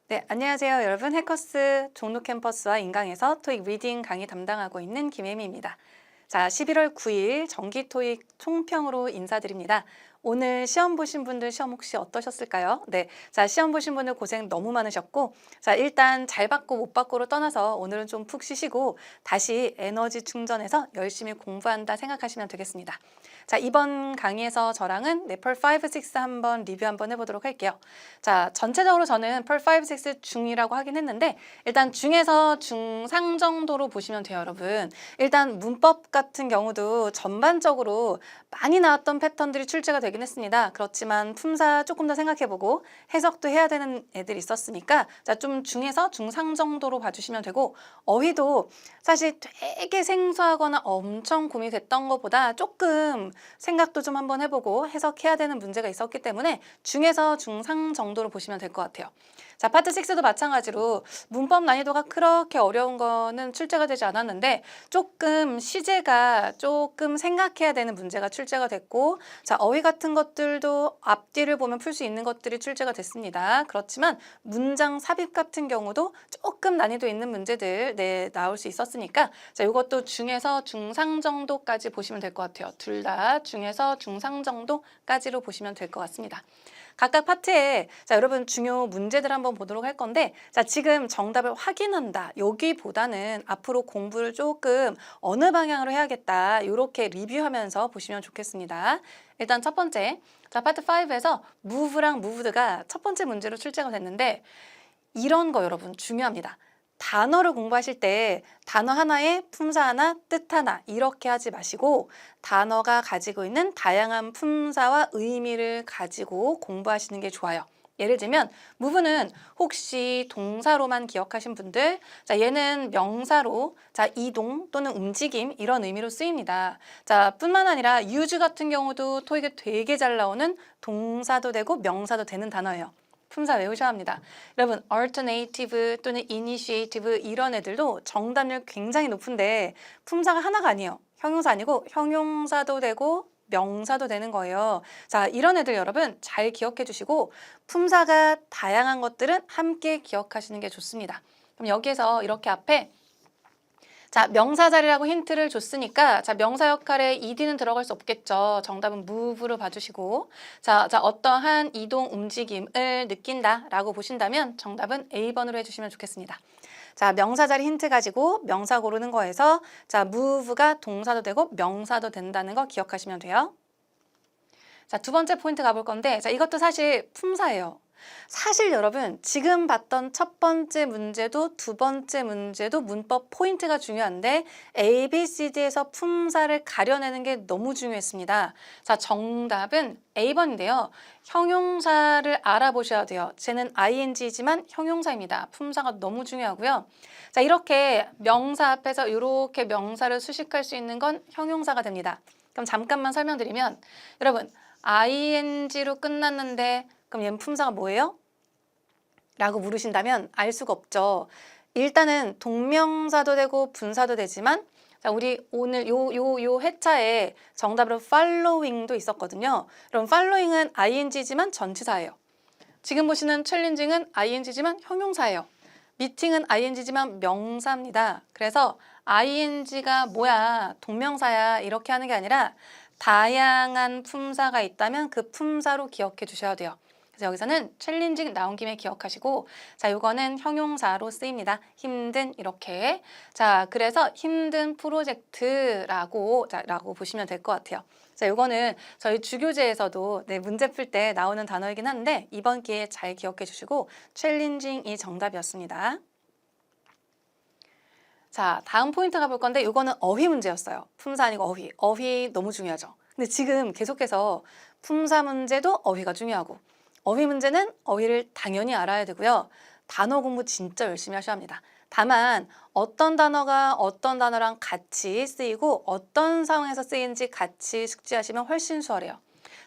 네, 안녕하세요. 여러분. 해커스 종로 캠퍼스와 인강에서 토익 리딩 강의 담당하고 있는 김혜미입니다. 자, 11월 9일 정기 토익 총평으로 인사드립니다. 오늘 시험 보신 분들 시험 혹시 어떠셨을까요? 네, 자, 시험 보신 분들 고생 너무 많으셨고, 자, 일단 잘 받고 못 받고로 떠나서 오늘은 좀 푹 쉬시고 다시 에너지 충전해서 열심히 공부한다 생각하시면 되겠습니다. 자, 이번 강의에서 저랑은 네, 펄 5, 6 한번 리뷰 한번 해보도록 할게요. 자, 전체적으로 저는 펄 5, 6 중이라고 하긴 했는데 일단 중에서 중상 정도로 보시면 돼요, 여러분. 일단 문법 같은 경우도 전반적으로 많이 나왔던 패턴들이 출제가 되긴 했습니다. 그렇지만 품사 조금 더 생각해보고 해석도 해야 되는 애들이 있었으니까 자, 좀 중에서 중상 정도로 봐주시면 되고 어휘도 사실 되게 생소하거나 엄청 고민이 됐던 것보다 조금 생각도 좀 한번 해보고 해석해야 되는 문제가 있었기 때문에 중에서 중상 정도로 보시면 될 것 같아요. 자, 파트 6도 마찬가지로 문법 난이도가 그렇게 어려운 거는 출제가 되지 않았는데 조금 시제가 조금 생각해야 되는 문제가 출제가 됐고 자, 어휘 같은 것들도 앞뒤를 보면 풀 수 있는 것들이 출제가 됐습니다. 그렇지만 문장 삽입 같은 경우도 조금 난이도 있는 문제들 네, 나올 수 있었으니까 자, 이것도 중에서 중상 정도까지 보시면 될 것 같아요. 둘 다 중에서 중상 정도까지로 보시면 될 것 같습니다. 각각 파트에 자, 여러분 중요 문제들 한번 보도록 할 건데 자, 지금 정답을 확인한다. 여기보다는 앞으로 공부를 조금 어느 방향으로 해야겠다. 이렇게 리뷰하면서 보시면 좋겠습니다. 일단 첫 번째, 자, 파트 5에서 move랑 moved가 첫 번째 문제로 출제가 됐는데 이런 거 여러분 중요합니다. 단어를 공부하실 때 단어 하나에 품사 하나, 뜻 하나 이렇게 하지 마시고 단어가 가지고 있는 다양한 품사와 의미를 가지고 공부하시는 게 좋아요. 예를 들면 move는 혹시 동사로만 기억하신 분들 자, 얘는 명사로 자, 이동 또는 움직임 이런 의미로 쓰입니다. 자, 뿐만 아니라 use 같은 경우도 토익에 되게 잘 나오는 동사도 되고 명사도 되는 단어예요. 품사 외우셔야 합니다. 여러분, alternative 또는 initiative 이런 애들도 정답률 굉장히 높은데 품사가 하나가 아니에요. 형용사 아니고 형용사도 되고 명사도 되는 거예요. 자, 이런 애들 여러분 잘 기억해 주시고 품사가 다양한 것들은 함께 기억하시는 게 좋습니다. 그럼 여기에서 이렇게 앞에 자, 명사 자리라고 힌트를 줬으니까 자, 명사 역할에 ed는 들어갈 수 없겠죠. 정답은 move로 봐주시고 자, 어떠한 이동 움직임을 느낀다라고 보신다면 정답은 A번으로 해주시면 좋겠습니다. 자, 명사 자리 힌트 가지고 명사 고르는 거에서 자, move가 동사도 되고 명사도 된다는 거 기억하시면 돼요. 자, 두 번째 포인트 가볼 건데 자, 이것도 사실 품사예요. 사실 여러분 지금 봤던 첫 번째 문제도 두 번째 문제도 문법 포인트가 중요한데 A, B, C, D에서 품사를 가려내는 게 너무 중요했습니다. 자, 정답은 A번인데요. 형용사를 알아보셔야 돼요. 쟤는 ing지만 형용사입니다. 품사가 너무 중요하고요. 자, 이렇게 명사 앞에서 이렇게 명사를 수식할 수 있는 건 형용사가 됩니다. 그럼 잠깐만 설명드리면 여러분 ing로 끝났는데 그럼 얘는 품사가 뭐예요? 라고 물으신다면 알 수가 없죠. 일단은 동명사도 되고 분사도 되지만 자, 우리 오늘 요 회차에 정답으로 following도 있었거든요. 그럼 following은 ing지만 전치사예요. 지금 보시는 챌린징은 ing지만 형용사예요. 미팅은 ing지만 명사입니다. 그래서 ing가 뭐야, 동명사야 이렇게 하는 게 아니라 다양한 품사가 있다면 그 품사로 기억해 주셔야 돼요. 그래서 여기서는 챌린징 나온 김에 기억하시고 자, 이거는 형용사로 쓰입니다. 힘든 이렇게. 자, 그래서 힘든 프로젝트라고 라고 보시면 될 것 같아요. 자, 이거는 저희 주교재에서도 네, 문제 풀 때 나오는 단어이긴 한데 이번 기회에 잘 기억해 주시고 챌린징이 정답이었습니다. 자, 다음 포인트 가볼 건데 이거는 어휘 문제였어요. 품사 아니고 어휘. 어휘 너무 중요하죠. 근데 지금 계속해서 품사 문제도 어휘가 중요하고 어휘 문제는 어휘를 당연히 알아야 되고요. 단어 공부 진짜 열심히 하셔야 합니다. 다만 어떤 단어가 어떤 단어랑 같이 쓰이고 어떤 상황에서 쓰이는지 같이 숙지하시면 훨씬 수월해요.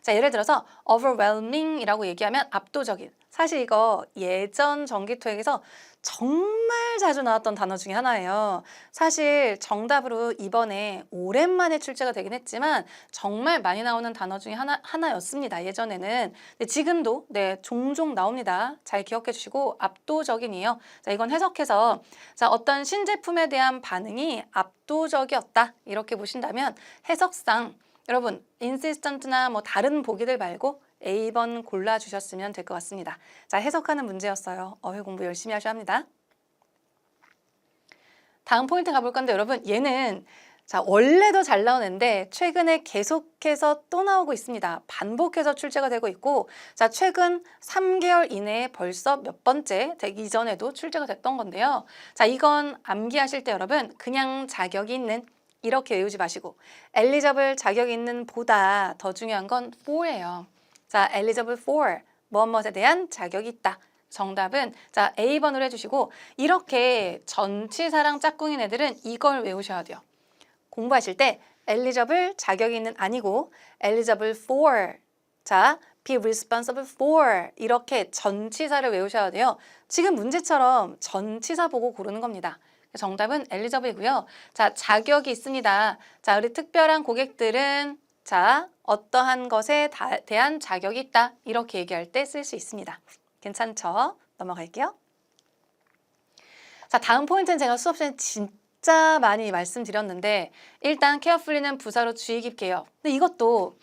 자, 예를 들어서 overwhelming이라고 얘기하면 압도적인. 사실 이거 예전 전기토익에서 정말 자주 나왔던 단어 중에 하나예요. 사실 정답으로 이번에 오랜만에 출제가 되긴 했지만 정말 많이 나오는 단어 중에 하나였습니다. 예전에는. 근데 지금도 종종 나옵니다. 잘 기억해 주시고 압도적인이에요. 자, 이건 해석해서 자, 어떤 신제품에 대한 반응이 압도적이었다. 이렇게 보신다면 해석상 여러분 insistent나 뭐 다른 보기들 말고 A번 골라주셨으면 될 것 같습니다. 자, 해석하는 문제였어요. 어휘 공부 열심히 하셔야 합니다. 다음 포인트 가볼 건데 여러분 얘는 자, 원래도 잘 나오는데 최근에 계속해서 또 나오고 있습니다. 반복해서 출제가 되고 있고 자, 최근 3개월 이내에 벌써 몇 번째 되기 이전에도 출제가 됐던 건데요. 자, 이건 암기하실 때 여러분 그냥 자격이 있는 이렇게 외우지 마시고 eligible 자격이 있는 보다 더 중요한 건 for예요. 자, eligible for 무엇에 대한 자격이 있다. 정답은 자 A번으로 해주시고 이렇게 전치사랑 짝꿍인 애들은 이걸 외우셔야 돼요. 공부하실 때 eligible 자격이 있는 아니고 eligible for 자 be responsible for 이렇게 전치사를 외우셔야 돼요. 지금 문제처럼 전치사 보고 고르는 겁니다. 정답은 elligible이고요. 자, 자격이 있습니다. 자, 우리 특별한 고객들은 자, 어떠한 것에 대한 자격이 있다. 이렇게 얘기할 때 쓸 수 있습니다. 괜찮죠? 넘어갈게요. 자, 다음 포인트는 제가 수업 시간에 진짜 많이 말씀드렸는데 일단 carefully는 부사로 주의 깊게요. 근데 이것도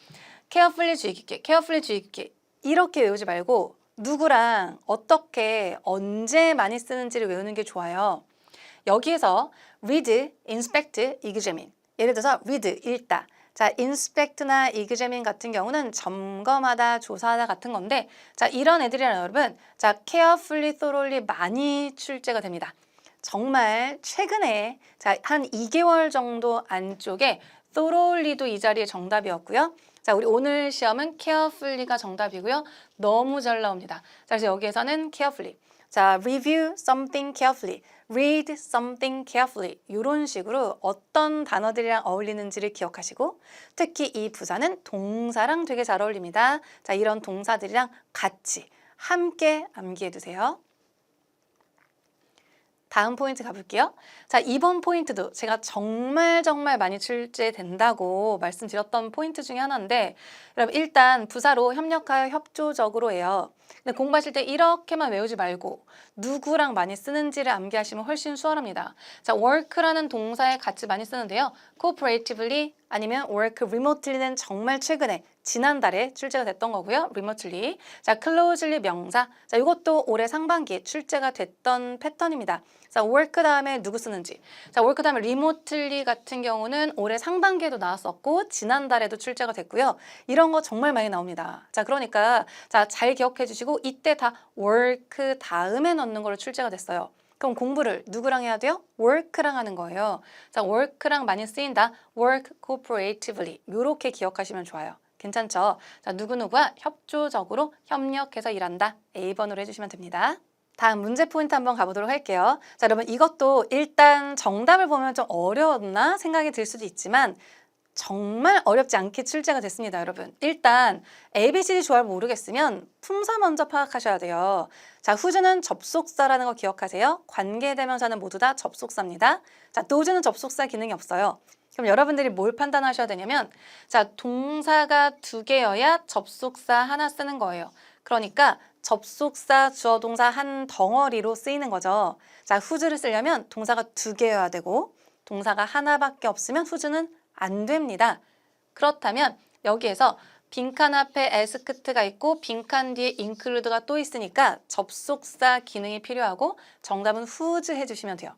carefully 주의 깊게, carefully 주의 깊게 이렇게 외우지 말고 누구랑 어떻게 언제 많이 쓰는지를 외우는 게 좋아요. 여기에서 read, inspect, examine 예를 들어서 read, 읽다 자, inspect나 examine 같은 경우는 점검하다, 조사하다 같은 건데 자, 이런 애들이랑 여러분 자, carefully, thoroughly 많이 출제가 됩니다. 정말 최근에 자, 한 2개월 정도 안쪽에 thoroughly도 이 자리에 정답이었고요. 자, 우리 오늘 시험은 carefully가 정답이고요. 너무 잘 나옵니다. 자, 그래서 여기에서는 carefully 자, review something carefully, read something carefully 이런 식으로 어떤 단어들이랑 어울리는지를 기억하시고 특히 이 부사는 동사랑 되게 잘 어울립니다. 자, 이런 동사들이랑 같이 함께 암기해 두세요. 다음 포인트 가볼게요. 자, 이번 포인트도 제가 정말 많이 출제된다고 말씀드렸던 포인트 중에 하나인데 여러분 일단 부사로 협력하여 협조적으로 해요. 근데 공부하실 때 이렇게만 외우지 말고 누구랑 많이 쓰는지를 암기하시면 훨씬 수월합니다. 자, work라는 동사에 같이 많이 쓰는데요. cooperatively 아니면 work remotely는 정말 최근에 지난달에 출제가 됐던 거고요. remotely. 자, closely 명사. 자, 이것도 올해 상반기에 출제가 됐던 패턴입니다. 자, work 다음에 누구 쓰는지. 자, work 다음에 remotely 같은 경우는 올해 상반기에도 나왔었고 지난달에도 출제가 됐고요. 이런 거 정말 많이 나옵니다. 자, 그러니까 자, 잘 기억해 주시고 이때 다 work 다음에 넣는 걸로 출제가 됐어요. 그럼 공부를 누구랑 해야 돼요? work랑 하는 거예요. 자, work랑 많이 쓰인다. work cooperatively. 이렇게 기억하시면 좋아요. 괜찮죠? 자, 누구누구와 협조적으로 협력해서 일한다. A번으로 해주시면 됩니다. 다음 문제 포인트 한번 가보도록 할게요. 자, 여러분 이것도 일단 정답을 보면 좀 어려웠나 생각이 들 수도 있지만 정말 어렵지 않게 출제가 됐습니다, 여러분. 일단 ABCD 조합을 모르겠으면 품사 먼저 파악하셔야 돼요. 자, who's는 접속사라는 거 기억하세요. 관계대명사는 모두 다 접속사입니다. 자, does는 접속사 기능이 없어요. 그럼 여러분들이 뭘 판단하셔야 되냐면 자, 동사가 2개여야 접속사 하나 쓰는 거예요. 그러니까 접속사, 주어, 동사 한 덩어리로 쓰이는 거죠. 자, who's를 쓰려면 동사가 2개여야 되고 동사가 하나밖에 없으면 who's는 안 됩니다. 그렇다면 여기에서 빈칸 앞에 ask가 있고 빈칸 뒤에 include가 또 있으니까 접속사 기능이 필요하고 정답은 whose 해주시면 돼요.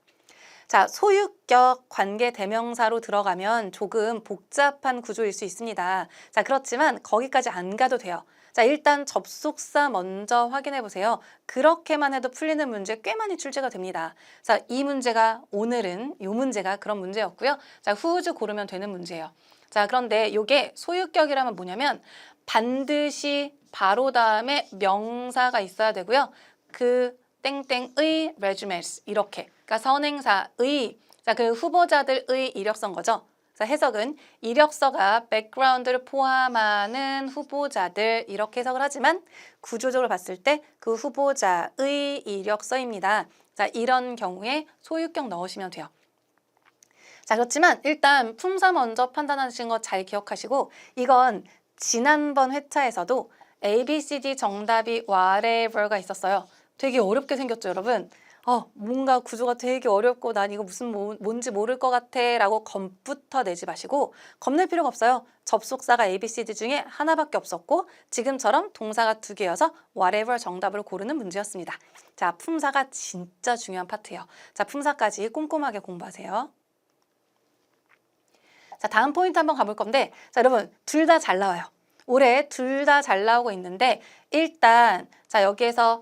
자, 소유격 관계 대명사로 들어가면 조금 복잡한 구조일 수 있습니다. 자, 그렇지만 거기까지 안 가도 돼요. 자, 일단 접속사 먼저 확인해 보세요. 그렇게만 해도 풀리는 문제 꽤 많이 출제가 됩니다. 자, 이 문제가 오늘은 이 문제가 그런 문제였고요. 자, whose 고르면 되는 문제예요. 자, 그런데 이게 소유격이라면 뭐냐면 반드시 바로 다음에 명사가 있어야 되고요. 그 땡땡의 resumes 이렇게 그러니까 선행사의 자, 그 후보자들의 이력서인 거죠. 그래서 해석은 이력서가 백그라운드를 포함하는 후보자들 이렇게 해석을 하지만 구조적으로 봤을 때 그 후보자의 이력서입니다. 자, 이런 경우에 소유격 넣으시면 돼요. 자, 그렇지만 일단 품사 먼저 판단하시는 거 잘 기억하시고 이건 지난번 회차에서도 A, B, C, D 정답이 whatever가 있었어요. 되게 어렵게 생겼죠, 여러분? 뭔가 구조가 되게 어렵고 난 이거 뭔지 모를 것 같아 라고 겁부터 내지 마시고 겁낼 필요가 없어요. 접속사가 A, B, C, D 중에 하나밖에 없었고 지금처럼 동사가 2개여서 whatever 정답을 고르는 문제였습니다. 자, 품사가 진짜 중요한 파트예요. 자, 품사까지 꼼꼼하게 공부하세요. 자, 다음 포인트 한번 가볼 건데 자, 여러분 둘 다 잘 나와요. 올해 둘 다 잘 나오고 있는데 일단 자, 여기에서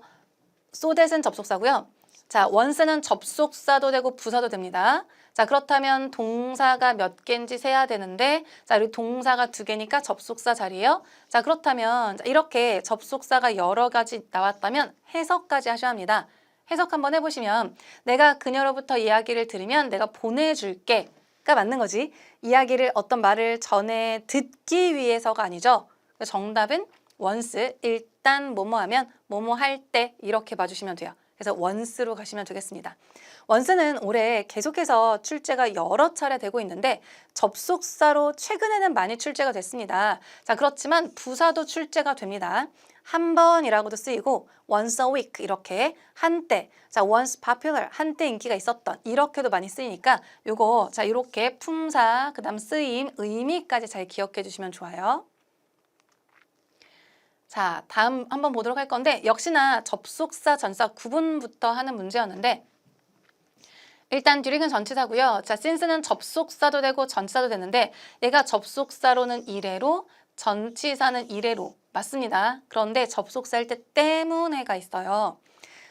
so that은 접속사고요. 자, once는 접속사도 되고 부사도 됩니다. 자, 그렇다면 동사가 몇 개인지 세야 되는데 자, 여기 동사가 2개니까 접속사 자리예요. 자, 그렇다면 이렇게 접속사가 여러 가지 나왔다면 해석까지 하셔야 합니다. 해석 한번 해보시면 내가 그녀로부터 이야기를 들으면 내가 보내줄게 가 맞는 거지. 이야기를 어떤 말을 전해 듣기 위해서가 아니죠. 정답은 once, 일단 뭐뭐 하면 뭐뭐 할 때 이렇게 봐주시면 돼요. 그래서 once로 가시면 되겠습니다. once는 올해 계속해서 출제가 여러 차례 되고 있는데 접속사로 최근에는 많이 출제가 됐습니다. 자, 그렇지만 부사도 출제가 됩니다. 한 번이라고도 쓰이고 once a week 이렇게 한때, 자, once popular 한때 인기가 있었던 이렇게도 많이 쓰이니까 요거 자, 이렇게 품사, 그다음 쓰임, 의미까지 잘 기억해 주시면 좋아요. 자, 다음 한번 보도록 할 건데 역시나 접속사, 전사 구분부터 하는 문제였는데 일단 during은 전치사고요. 자, since는 접속사도 되고 전치사도 되는데 얘가 접속사로는 이래로 전치사는 이래로 맞습니다. 그런데 접속사일 때 때문에가 있어요.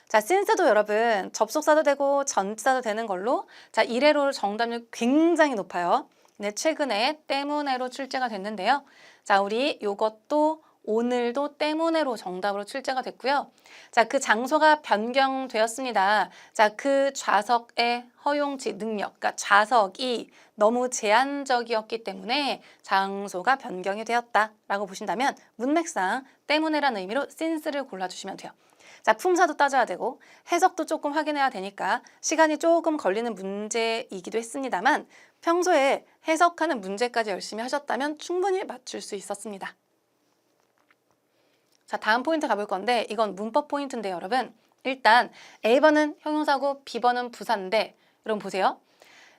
자, since도 여러분 접속사도 되고 전치사도 되는 걸로 자, 이래로 정답률 굉장히 높아요. 근데 최근에 때문에로 출제가 됐는데요. 자, 우리 요것도 오늘도 때문에로 정답으로 출제가 됐고요. 자, 그 장소가 변경되었습니다. 자, 그 좌석의 허용치 능력, 그러니까 좌석이 너무 제한적이었기 때문에 장소가 변경이 되었다라고 보신다면 문맥상 때문에라는 의미로 since를 골라주시면 돼요. 자, 품사도 따져야 되고 해석도 조금 확인해야 되니까 시간이 조금 걸리는 문제이기도 했습니다만 평소에 해석하는 문제까지 열심히 하셨다면 충분히 맞출 수 있었습니다. 자, 다음 포인트 가볼 건데 이건 문법 포인트인데 여러분 일단 A번은 형용사고 B번은 부사인데 여러분 보세요.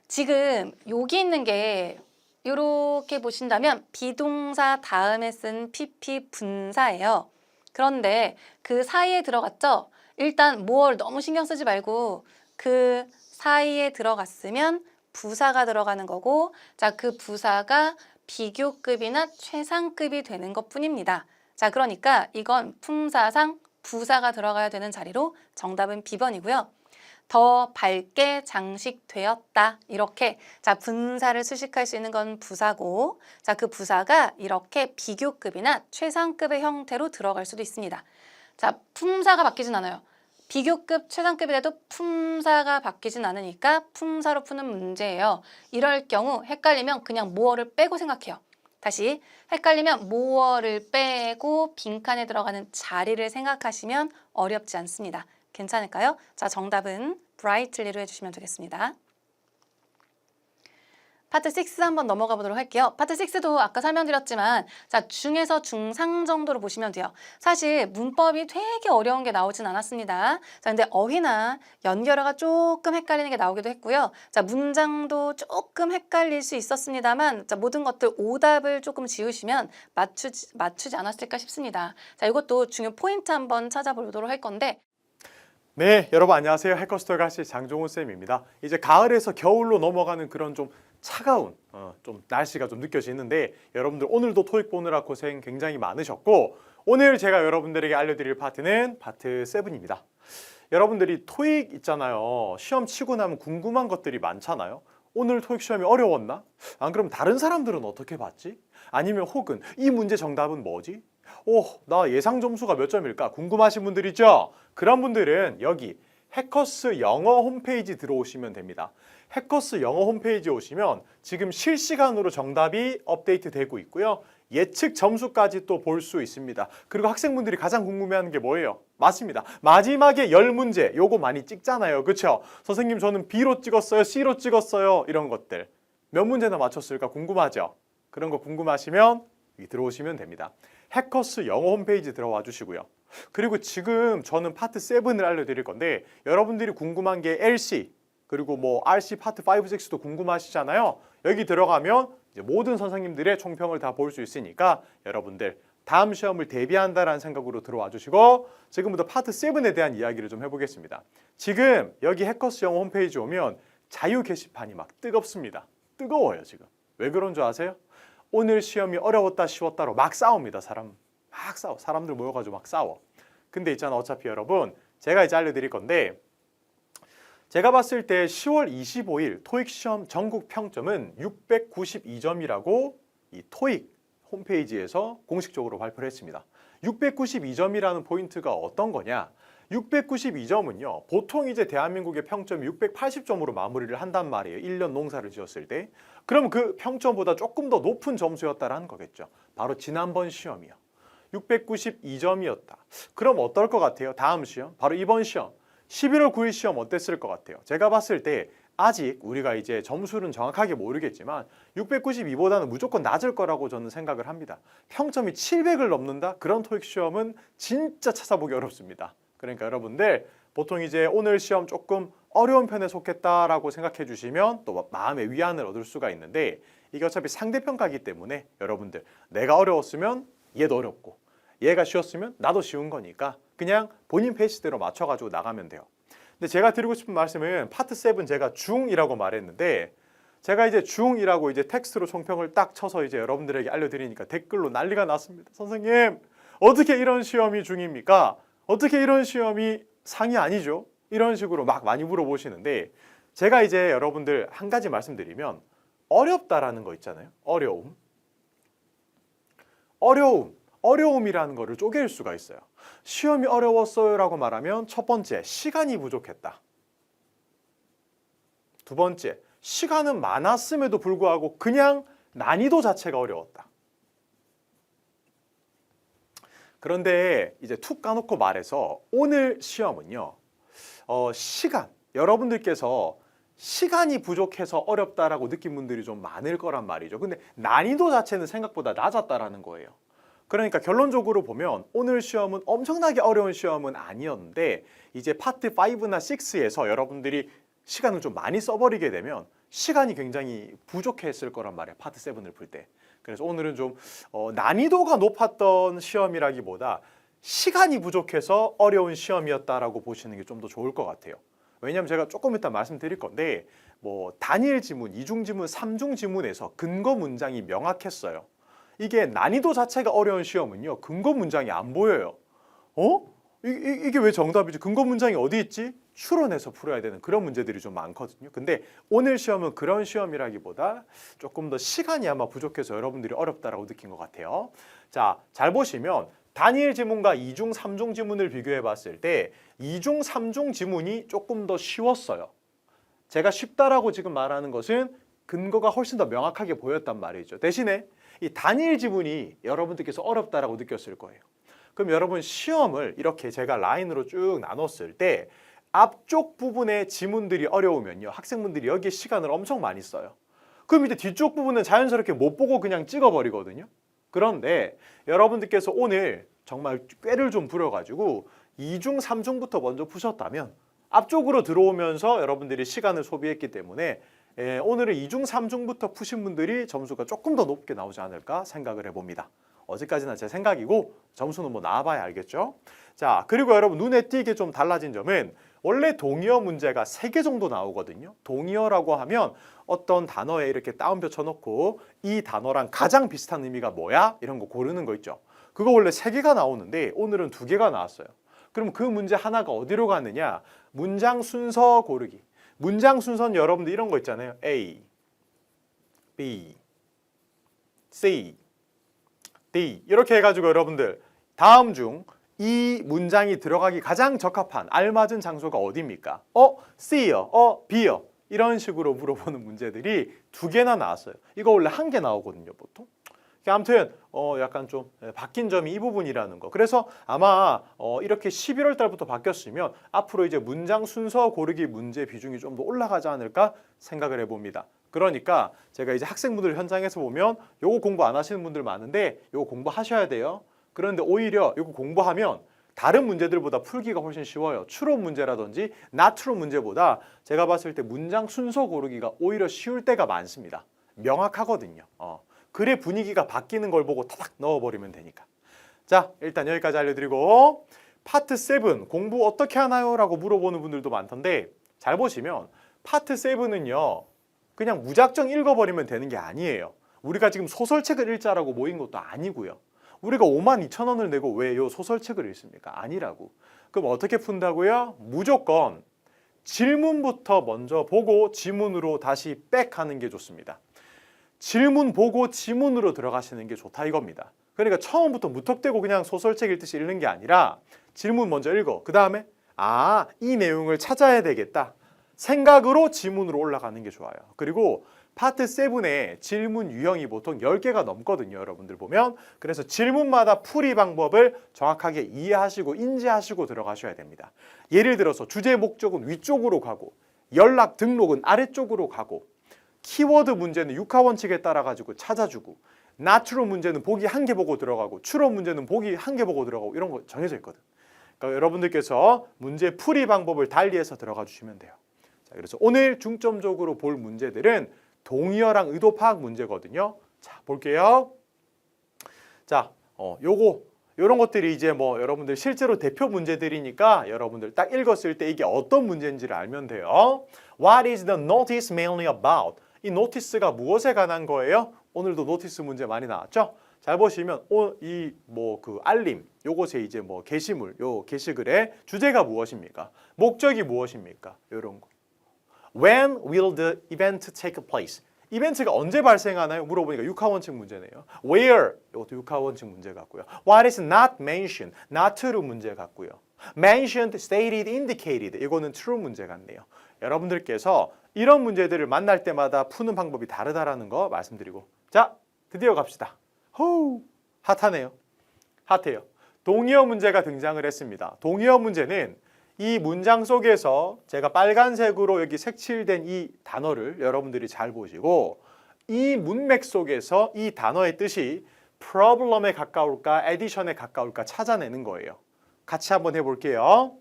지금 여기 있는 게 이렇게 보신다면 비동사 다음에 쓴 PP 분사예요. 그런데 그 사이에 들어갔죠? 일단 뭘 너무 신경 쓰지 말고 그 사이에 들어갔으면 부사가 들어가는 거고 자, 그 부사가 비교급이나 최상급이 되는 것뿐입니다. 자, 그러니까 이건 품사상 부사가 들어가야 되는 자리로 정답은 B번이고요. 더 밝게 장식되었다. 이렇게 자, 분사를 수식할 수 있는 건 부사고 자, 그 부사가 이렇게 비교급이나 최상급의 형태로 들어갈 수도 있습니다. 자, 품사가 바뀌진 않아요. 비교급, 최상급이라도 품사가 바뀌진 않으니까 품사로 푸는 문제예요. 이럴 경우 헷갈리면 그냥 모어를 빼고 생각해요. 다시 헷갈리면 모어를 빼고 빈칸에 들어가는 자리를 생각하시면 어렵지 않습니다. 괜찮을까요? 자, 정답은 brightly로 해주시면 되겠습니다. 파트 6 한번 넘어가 보도록 할게요. 파트 6도 아까 설명드렸지만 자, 중에서 중상 정도로 보시면 돼요. 사실 문법이 되게 어려운 게 나오진 않았습니다. 자, 근데 어휘나 연결어가 조금 헷갈리는 게 나오기도 했고요. 자, 문장도 조금 헷갈릴 수 있었습니다만 자, 모든 것들 오답을 조금 지우시면 맞추지 않았을까 싶습니다. 자, 이것도 중요 포인트 한번 찾아보도록 할 건데 네, 여러분 안녕하세요. 해커스토어 가시 장종훈 쌤입니다. 이제 가을에서 겨울로 넘어가는 그런 좀 차가운 좀 날씨가 좀 느껴지는데 여러분들 오늘도 토익 보느라 고생 굉장히 많으셨고 오늘 제가 여러분들에게 알려드릴 파트는 파트 7입니다. 여러분들이 토익 있잖아요. 시험 치고 나면 궁금한 것들이 많잖아요. 오늘 토익 시험이 어려웠나? 안 그럼 다른 사람들은 어떻게 봤지? 아니면 혹은 이 문제 정답은 뭐지? 나 예상 점수가 몇 점일까? 궁금하신 분들 있죠? 그런 분들은 여기 해커스 영어 홈페이지 들어오시면 됩니다. 해커스 영어 홈페이지 오시면 지금 실시간으로 정답이 업데이트 되고 있고요. 예측 점수까지 또 볼 수 있습니다. 그리고 학생분들이 가장 궁금해하는 게 뭐예요? 맞습니다. 마지막에 10문제 요거 많이 찍잖아요. 그렇죠? 선생님 저는 B로 찍었어요. C로 찍었어요. 이런 것들. 몇 문제나 맞췄을까 궁금하죠? 그런 거 궁금하시면 여기 들어오시면 됩니다. 해커스 영어 홈페이지 들어와 주시고요. 그리고 지금 저는 파트 7을 알려드릴 건데 여러분들이 궁금한 게 LC 그리고 뭐 RC 파트 5, 6도 궁금하시잖아요. 여기 들어가면 이제 모든 선생님들의 총평을 다 볼 수 있으니까 여러분들 다음 시험을 대비한다라는 생각으로 들어와 주시고 지금부터 파트 7에 대한 이야기를 좀 해보겠습니다. 지금 여기 해커스 영어 홈페이지 오면 자유 게시판이 막 뜨겁습니다. 뜨거워요 지금. 왜 그런 줄 아세요? 오늘 시험이 어려웠다 쉬웠다로 막 싸웁니다. 막 싸워. 사람들 모여가지고 막 싸워. 근데 있잖아 어차피 여러분 제가 이제 알려드릴 건데 제가 봤을 때 10월 25일 토익 시험 전국 평점은 692점이라고 이 토익 홈페이지에서 공식적으로 발표를 했습니다. 692점이라는 포인트가 어떤 거냐? 692점은요. 보통 이제 대한민국의 평점이 680점으로 마무리를 한단 말이에요. 1년 농사를 지었을 때. 그럼 그 평점보다 조금 더 높은 점수였다라는 거겠죠. 바로 지난번 시험이요. 692점이었다. 그럼 어떨 것 같아요? 다음 시험? 바로 이번 시험. 11월 9일 시험 어땠을 것 같아요? 제가 봤을 때 아직 우리가 이제 점수는 정확하게 모르겠지만 692보다는 무조건 낮을 거라고 저는 생각을 합니다. 평점이 700을 넘는다? 그런 토익 시험은 진짜 찾아보기 어렵습니다. 그러니까 여러분들 보통 이제 오늘 시험 조금 어려운 편에 속했다라고 생각해 주시면 또 마음의 위안을 얻을 수가 있는데 이게 어차피 상대평가이기 때문에 여러분들 내가 어려웠으면 얘도 어렵고 얘가 쉬웠으면 나도 쉬운 거니까 그냥 본인 페이스대로 맞춰가지고 나가면 돼요. 근데 제가 드리고 싶은 말씀은 파트 7 제가 중이라고 말했는데 제가 이제 중이라고 이제 텍스트로 총평을 딱 쳐서 이제 여러분들에게 알려드리니까 댓글로 난리가 났습니다. 선생님 어떻게 이런 시험이 중입니까? 어떻게 이런 시험이 상이 아니죠? 이런 식으로 막 많이 물어보시는데 제가 이제 여러분들 한 가지 말씀드리면 어렵다라는 거 있잖아요. 어려움이라는 거를 쪼갤 수가 있어요. 시험이 어려웠어요 라고 말하면 첫 번째, 시간이 부족했다. 두 번째, 시간은 많았음에도 불구하고 그냥 난이도 자체가 어려웠다. 그런데 이제 툭 까놓고 말해서 오늘 시험은요. 여러분들께서 시간이 부족해서 어렵다라고 느낀 분들이 좀 많을 거란 말이죠. 근데 난이도 자체는 생각보다 낮았다라는 거예요. 그러니까 결론적으로 보면 오늘 시험은 엄청나게 어려운 시험은 아니었는데 이제 파트 5나 6에서 여러분들이 시간을 좀 많이 써버리게 되면 시간이 굉장히 부족했을 거란 말이에요. 파트 7을 풀 때. 그래서 오늘은 좀 난이도가 높았던 시험이라기보다 시간이 부족해서 어려운 시험이었다라고 보시는 게 좀 더 좋을 것 같아요. 왜냐하면 제가 조금 이따 말씀드릴 건데 뭐 단일 지문, 이중 지문, 삼중 지문에서 근거 문장이 명확했어요. 이게 난이도 자체가 어려운 시험은요. 근거 문장이 안 보여요. 이게 왜 정답이지? 근거 문장이 어디 있지? 추론해서 풀어야 되는 그런 문제들이 좀 많거든요. 근데 오늘 시험은 그런 시험이라기보다 조금 더 시간이 아마 부족해서 여러분들이 어렵다라고 느낀 것 같아요. 자, 잘 보시면 단일 지문과 이중, 삼중 지문을 비교해 봤을 때 이중, 삼중 지문이 조금 더 쉬웠어요. 제가 쉽다라고 지금 말하는 것은 근거가 훨씬 더 명확하게 보였단 말이죠. 대신에 이 단일 지문이 여러분들께서 어렵다라고 느꼈을 거예요. 그럼 여러분 시험을 이렇게 제가 라인으로 쭉 나눴을 때 앞쪽 부분의 지문들이 어려우면요. 학생분들이 여기에 시간을 엄청 많이 써요. 그럼 이제 뒤쪽 부분은 자연스럽게 못 보고 그냥 찍어버리거든요. 그런데 여러분들께서 오늘 정말 꾀를 좀 부려가지고 2중, 3중부터 먼저 푸셨다면 앞쪽으로 들어오면서 여러분들이 시간을 소비했기 때문에 오늘은 2중, 3중부터 푸신 분들이 점수가 조금 더 높게 나오지 않을까 생각을 해봅니다. 어제까지는 제 생각이고 점수는 뭐 나와봐야 알겠죠? 자, 그리고 여러분 눈에 띄게 좀 달라진 점은 원래 동의어 문제가 3개 정도 나오거든요. 동의어라고 하면 어떤 단어에 이렇게 따옴표 쳐놓고 이 단어랑 가장 비슷한 의미가 뭐야? 이런 거 고르는 거 있죠. 그거 원래 3개가 나오는데 오늘은 2개가 나왔어요. 그럼 그 문제 하나가 어디로 가느냐? 문장 순서 고르기. 문장 순서는 여러분들 이런 거 있잖아요. A, B, C, D 이렇게 해가지고 여러분들 다음 중 이 문장이 들어가기 가장 적합한 알맞은 장소가 어디입니까? C요, B요. 이런 식으로 물어보는 문제들이 2개나 나왔어요. 이거 원래 1개 나오거든요, 보통. 아무튼 약간 좀 바뀐 점이 이 부분이라는 거. 그래서 아마 이렇게 11월 달부터 바뀌었으면 앞으로 이제 문장 순서 고르기 문제 비중이 좀 더 올라가지 않을까 생각을 해봅니다. 그러니까 제가 이제 학생분들 현장에서 보면 요거 공부 안 하시는 분들 많은데 요거 공부하셔야 돼요. 그런데 오히려 요거 공부하면 다른 문제들보다 풀기가 훨씬 쉬워요. 추론 문제라든지 나트론 문제보다 제가 봤을 때 문장 순서 고르기가 오히려 쉬울 때가 많습니다. 명확하거든요. 글의 분위기가 바뀌는 걸 보고 타닥 넣어버리면 되니까. 자, 일단 여기까지 알려드리고 파트 7 공부 어떻게 하나요? 라고 물어보는 분들도 많던데 잘 보시면 파트 7은요. 그냥 무작정 읽어버리면 되는 게 아니에요. 우리가 지금 소설책을 읽자라고 모인 것도 아니고요. 우리가 52,000원을 내고 왜 요 소설책을 읽습니까? 아니라고. 그럼 어떻게 푼다고요? 무조건 질문부터 먼저 보고 지문으로 다시 백 하는 게 좋습니다. 질문 보고 지문으로 들어가시는 게 좋다 이겁니다. 그러니까 처음부터 무턱대고 그냥 소설책 읽듯이 읽는 게 아니라 질문 먼저 읽어. 그 다음에 이 내용을 찾아야 되겠다. 생각으로 지문으로 올라가는 게 좋아요. 그리고 파트 7의 질문 유형이 보통 10개가 넘거든요. 여러분들 보면. 그래서 질문마다 풀이 방법을 정확하게 이해하시고 인지하시고 들어가셔야 됩니다. 예를 들어서 주제 목적은 위쪽으로 가고 연락 등록은 아래쪽으로 가고 키워드 문제는 육하원칙에 따라 가지고 찾아주고 나트론 문제는 보기 1개 보고 들어가고 추론 문제는 보기 1개 보고 들어가고 이런 거 정해져 있거든. 그러니까 여러분들께서 문제 풀이 방법을 달리해서 들어가 주시면 돼요. 자, 그래서 오늘 중점적으로 볼 문제들은 동의어랑 의도 파악 문제거든요. 자, 볼게요. 자, 요런 것들이 이제 뭐 여러분들 실제로 대표 문제들이니까 여러분들 딱 읽었을 때 이게 어떤 문제인지를 알면 돼요. What is the notice mainly about? 이 노티스가 무엇에 관한 거예요? 오늘도 노티스 문제 많이 나왔죠? 잘 보시면 이 그 알림 요것에 이제 뭐 게시물 요 게시글의 주제가 무엇입니까? 목적이 무엇입니까? 요런 거. When will the event take place? 이벤트가 언제 발생하나요? 물어보니까 육하원칙 문제네요. Where? 이것도 육하원칙 문제 같고요. What is not mentioned? not로 문제 같고요. Mentioned, stated, indicated 이거는 true 문제 같네요. 여러분들께서 이런 문제들을 만날 때마다 푸는 방법이 다르다라는 거 말씀드리고 자, 드디어 갑시다. 핫하네요. 핫해요. 동의어 문제가 등장을 했습니다. 동의어 문제는 이 문장 속에서 제가 빨간색으로 여기 색칠된 이 단어를 여러분들이 잘 보시고 이 문맥 속에서 이 단어의 뜻이 problem에 가까울까, addition에 가까울까 찾아내는 거예요. 같이 한번 해볼게요.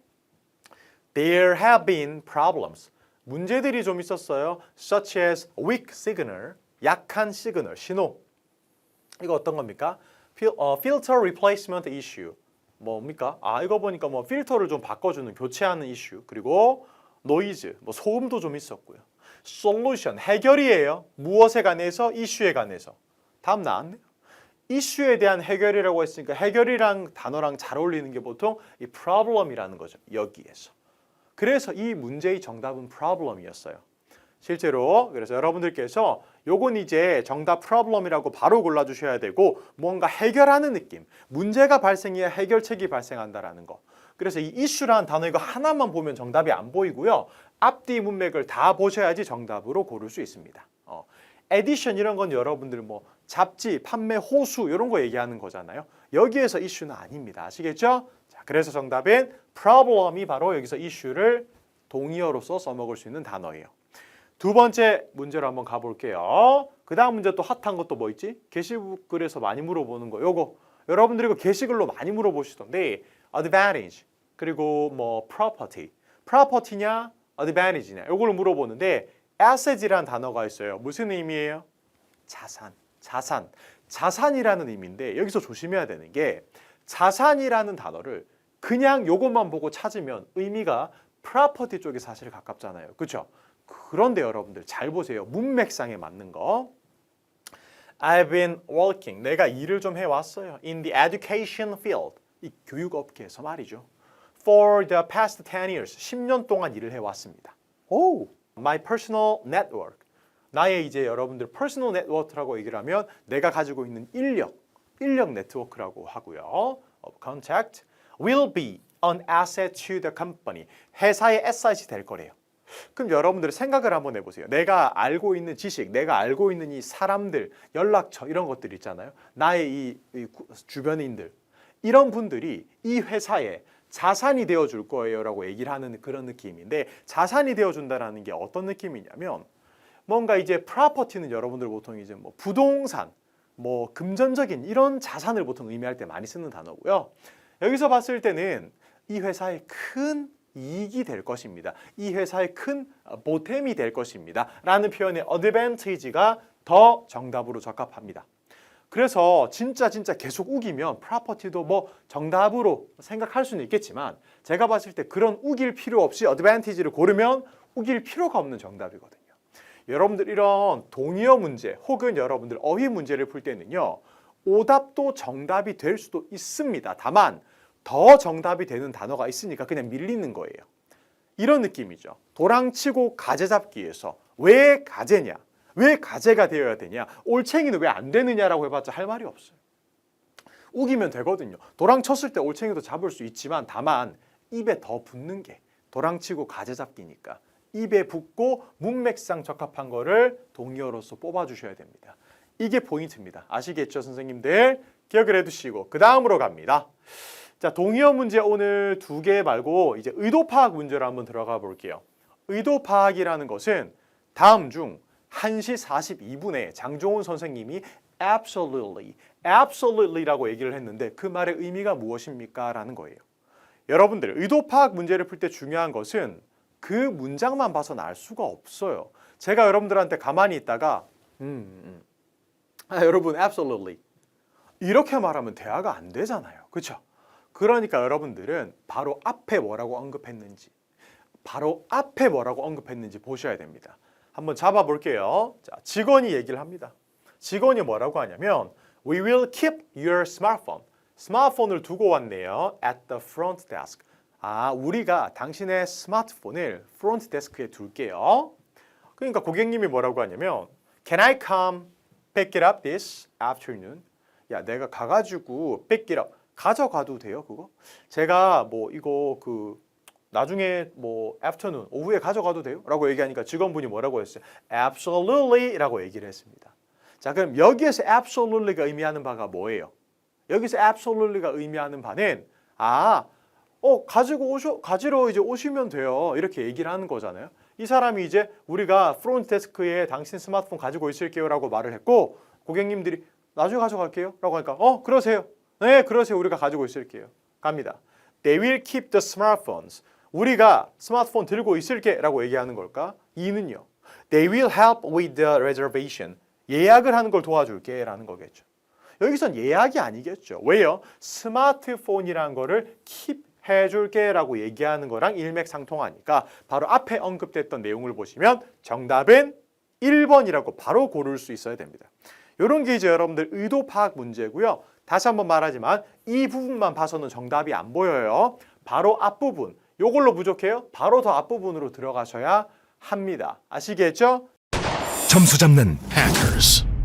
There have been problems. 문제들이 좀 있었어요. Such as weak signal, 약한 시그널, 신호. 이거 어떤 겁니까? Filter replacement issue. 뭡니까? 이거 보니까 뭐 필터를 좀 바꿔주는 교체하는 이슈 그리고 노이즈 뭐 소음도 좀 있었고요. 솔루션 해결이에요. 무엇에 관해서? 이슈에 관해서. 다음 나왔네요. 이슈에 대한 해결이라고 했으니까 해결이랑 단어랑 잘 어울리는 게 보통 이 problem이라는 거죠. 여기에서. 그래서 이 문제의 정답은 problem이었어요. 실제로 그래서 여러분들께서 요건 이제 정답 problem이라고 바로 골라주셔야 되고 뭔가 해결하는 느낌 문제가 발생해야 해결책이 발생한다라는 거 그래서 이 이슈라는 단어 이거 하나만 보면 정답이 안 보이고요 앞뒤 문맥을 다 보셔야지 정답으로 고를 수 있습니다. 에디션 이런 건 여러분들 뭐 잡지, 판매, 호수 이런 거 얘기하는 거잖아요. 여기에서 이슈는 아닙니다. 아시겠죠? 자, 그래서 정답은 problem이 바로 여기서 이슈를 동의어로서 써먹을 수 있는 단어예요. 두 번째 문제로 한번 가볼게요. 그 다음 문제 또 핫한 것도 뭐 있지? 게시글에서 많이 물어보는 거 요거 여러분들이 이거 게시글로 많이 물어보시던데 advantage 그리고 뭐 property냐 advantage냐 요걸로 물어보는데 asset이라는 단어가 있어요. 무슨 의미예요? 자산이라는 의미인데 여기서 조심해야 되는 게 자산이라는 단어를 그냥 요것만 보고 찾으면 의미가 property 쪽에 사실 가깝잖아요. 그렇죠? 그런데 여러분들 잘 보세요. 문맥상에 맞는 거. I've been working. 내가 일을 좀 해왔어요. In the education field. 이 교육업계에서 말이죠. For the past 10 years. 10년 동안 일을 해왔습니다. My personal network. 나의 이제 여러분들 personal network라고 얘기를 하면 내가 가지고 있는 인력 네트워크라고 하고요. Of contact will be an asset to the company. 회사의 asset이 될 거래요. 그럼 여러분들 생각을 한번 해보세요. 내가 알고 있는 지식, 내가 알고 있는 이 사람들, 연락처 이런 것들 있잖아요. 나의 이 주변인들 이런 분들이 이 회사에 자산이 되어줄 거예요 라고 얘기를 하는 그런 느낌인데 자산이 되어준다는 게 어떤 느낌이냐면 뭔가 이제 프로퍼티는 여러분들 보통 이제 뭐 부동산, 뭐 금전적인 이런 자산을 보통 의미할 때 많이 쓰는 단어고요. 여기서 봤을 때는 이 회사의 큰 이익이 될 것입니다. 이 회사의 큰 보탬이 될 것입니다. 라는 표현의 advantage가 더 정답으로 적합합니다. 그래서 진짜 계속 우기면 프로퍼티도 뭐 정답으로 생각할 수는 있겠지만 제가 봤을 때 그런 우길 필요 없이 advantage를 고르면 우길 필요가 없는 정답이거든요. 여러분들 이런 동의어 문제 혹은 여러분들 어휘 문제를 풀 때는요. 오답도 정답이 될 수도 있습니다. 다만 더 정답이 되는 단어가 있으니까 그냥 밀리는 거예요. 이런 느낌이죠. 도랑치고 가재 잡기에서 왜 가재냐? 왜 가재가 되어야 되냐? 올챙이는 왜 안 되느냐라고 해봤자 할 말이 없어요. 우기면 되거든요. 도랑쳤을 때 올챙이도 잡을 수 있지만 다만 입에 더 붙는 게 도랑치고 가재 잡기니까 입에 붙고 문맥상 적합한 거를 동의어로서 뽑아주셔야 됩니다. 이게 포인트입니다. 아시겠죠, 선생님들? 기억을 해두시고 그 다음으로 갑니다. 자, 동의어 문제 오늘 2개 말고 이제 의도 파악 문제로 한번 들어가 볼게요. 의도 파악이라는 것은 다음 중 1시 42분에 장종훈 선생님이 absolutely라고 얘기를 했는데 그 말의 의미가 무엇입니까? 라는 거예요. 여러분들 의도 파악 문제를 풀 때 중요한 것은 그 문장만 봐서는 알 수가 없어요. 제가 여러분들한테 가만히 있다가 여러분 absolutely 이렇게 말하면 대화가 안 되잖아요. 그렇죠? 그러니까 여러분들은 바로 앞에 뭐라고 언급했는지 보셔야 됩니다. 한번 잡아볼게요. 자, 직원이 얘기를 합니다. 직원이 뭐라고 하냐면 We will keep your smartphone. 스마트폰을 두고 왔네요. At the front desk. 우리가 당신의 스마트폰을 프론트 데스크에 둘게요. 그러니까 고객님이 뭐라고 하냐면 Can I come pick it up this afternoon? 야, 내가 가가지고 pick it up. 가져가도 돼요, 그거? 제가 뭐 이거 나중에 뭐 afternoon 오후에 가져가도 돼요? 라고 얘기하니까 직원분이 뭐라고 했어요? Absolutely 라고 얘기를 했습니다. 자, 그럼 여기에서 absolutely가 의미하는 바가 뭐예요? 여기서 absolutely가 의미하는 바는 가지러 이제 오시면 돼요. 이렇게 얘기를 하는 거잖아요. 이 사람이 이제 우리가 프론트 데스크에 당신 스마트폰 가지고 있을게요 라고 말을 했고 고객님들이 나중에 가져갈게요 라고 하니까 그러세요. 네, 그러세요. 우리가 가지고 있을게요. 갑니다. They will keep the smartphones. 우리가 스마트폰 들고 있을게 라고 얘기하는 걸까? 2는요. They will help with the reservation. 예약을 하는 걸 도와줄게 라는 거겠죠. 여기선 예약이 아니겠죠. 왜요? 스마트폰이라는 거를 keep 해줄게 라고 얘기하는 거랑 일맥상통하니까 바로 앞에 언급됐던 내용을 보시면 정답은 1번이라고 바로 고를 수 있어야 됩니다. 이런 게 이제 여러분들 의도 파악 문제고요. 다시 한번 말하지만 이 부분만 봐서는 정답이 안 보여요. 바로 앞부분, 요걸로 부족해요. 바로 더 앞부분으로 들어가셔야 합니다. 아시겠죠? 점수 잡는 Hackers.